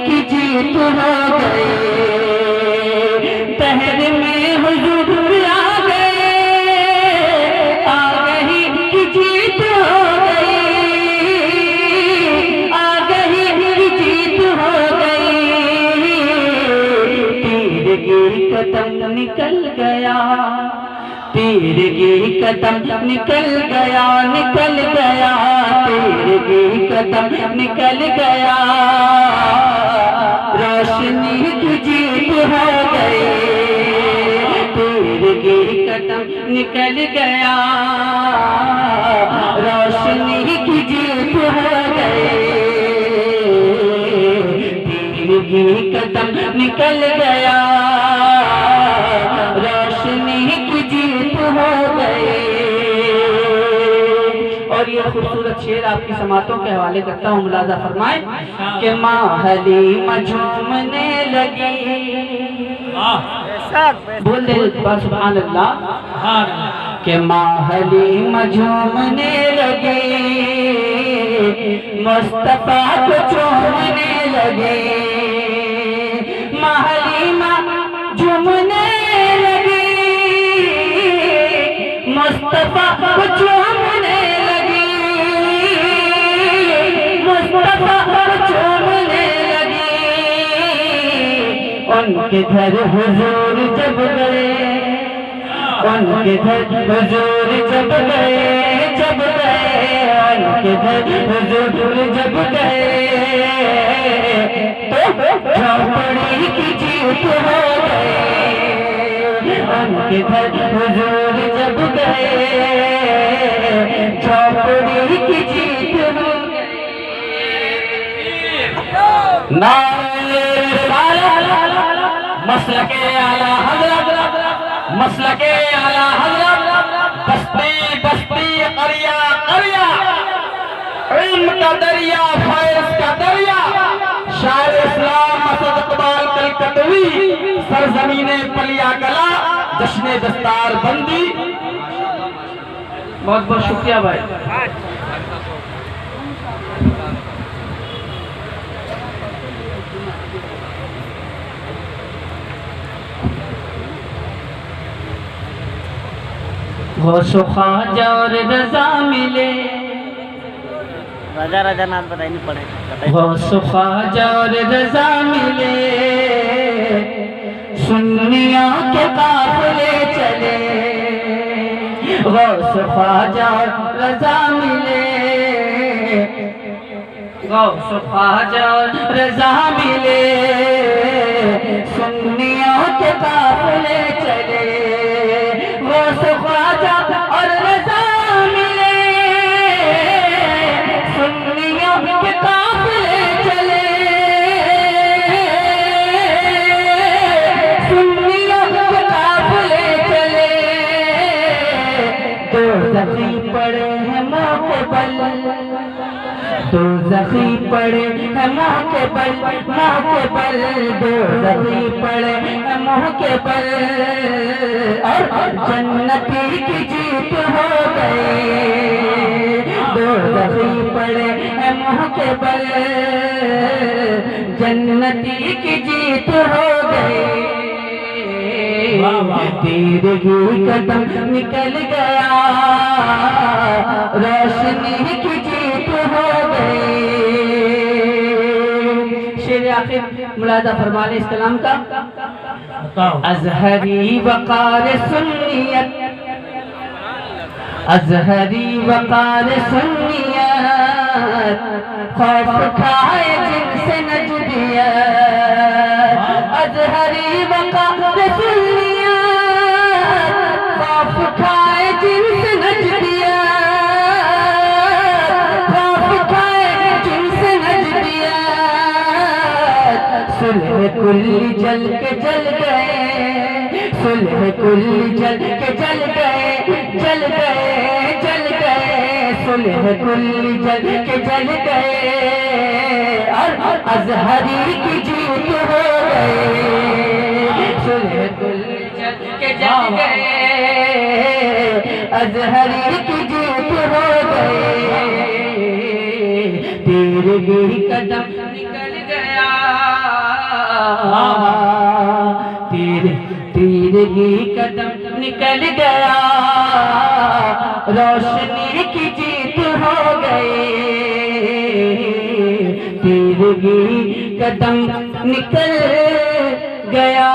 की जीत हो गई, पहर में हुजूर आ गए की जीत हो गई, आ गई की जीत हो गई। तीर की कदम निकल गया, तीर की कदम निकल गया, निकल गया, तीर की कदम निकल गया, रोशनी की जीत हो गई, तीर की कदम निकल गया, रोशनी की जीत हो गई, तीर की कदम निकल गया, रोशनी की जीत हो गई। और ये खूबसूरत शेर आपकी समातों के हवाले करता हूँ, मुलाजा फरमाए कि माँ हलीमा झूमने लगी, बोल दे सुभान अल्लाह, कि माँ हलीमा झूमने लगी, मुस्तफा को चूमने लगे, माँ हलीमा झूमने लगी, मुस्तफा को चूमने लगी, मुस्तफा को चूमने लगी। उनके घर हुजूर जब गए, उनके घर हुजूर जब गए, जब गए, उनके घर हुजूर जब गए, तो झोपड़ी की जीत हो गई, उनके घर हुजूर जब गए, झोपड़ी की जीत हो गई। नारे मसलके आला हज़रत, मसलके आला हज़रत, बस्ती बस्ती करिया करिया, इल्म का दरिया, फैज़ का दरिया, शायर इस्लाम असद इक़बाल कलकतवी, सरज़मीने पलिया कला, जश्ने दस्तार बंदी। बहुत बहुत शुक्रिया भाई। गौस ख्वाजा और रजा मिले, राजा राजा नाम बताइए पड़े, गौस ख्वाजा और रजा मिले, सुन्नियों के काफिले चले, गौस ख्वाजा और रजा मिले, गौस ख्वाजा और रजा मिले, सुन्नियों के काफिले चले, गौस ख्वाजा और रजा मिले, सुन्नियों के काफिले चले, सुन्नियों के काफिले चले, दो ज़ख़ी पड़े हैं मौके बल, दो ज़ख़ी पड़े हैं मौके बल, मौके बल, दो ज़ख़ी पड़े हैं मौके बल, और जन्नती की जीत हो गई, दो ज़ख़ी पड़े हैं मौके बल, जन्नती की जीत हो गई। तीर की कदम निकल गया, रोशनी की जीत हो गई। शेर आखिर मुलादा फरमाने इस कलाम का, अज़हरी वक़ार सुन्नियत, अज़हरी वक़ार सुन्नियत, खौफ खाए जिनसे नजदियत, अज़हरी वक़ार सुन्नियत, खौफ खाए जिनसे नजदियत, खौफ खाए जिनसे नजदियत, सुलह कुल्ली जल के जल गए, सुलह कुल्ली जल के जल गए, जल गए, जल गए, सुलह कुल्ली जल के जल गए, और अज़हरी की जीत हो गई, सुलह कुल्ली जल के जल गए, अज़हरी की जीत हो गई। तीर की कदम निकल गया, तीर तीर ही कदम निकल गया, रोशनी की जीत हो गई। तीर ही कदम निकल गया,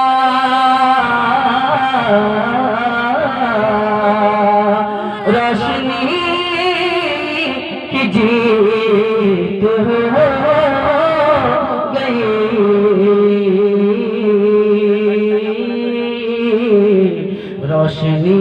रोशनी की जीत हो गई। रोशनी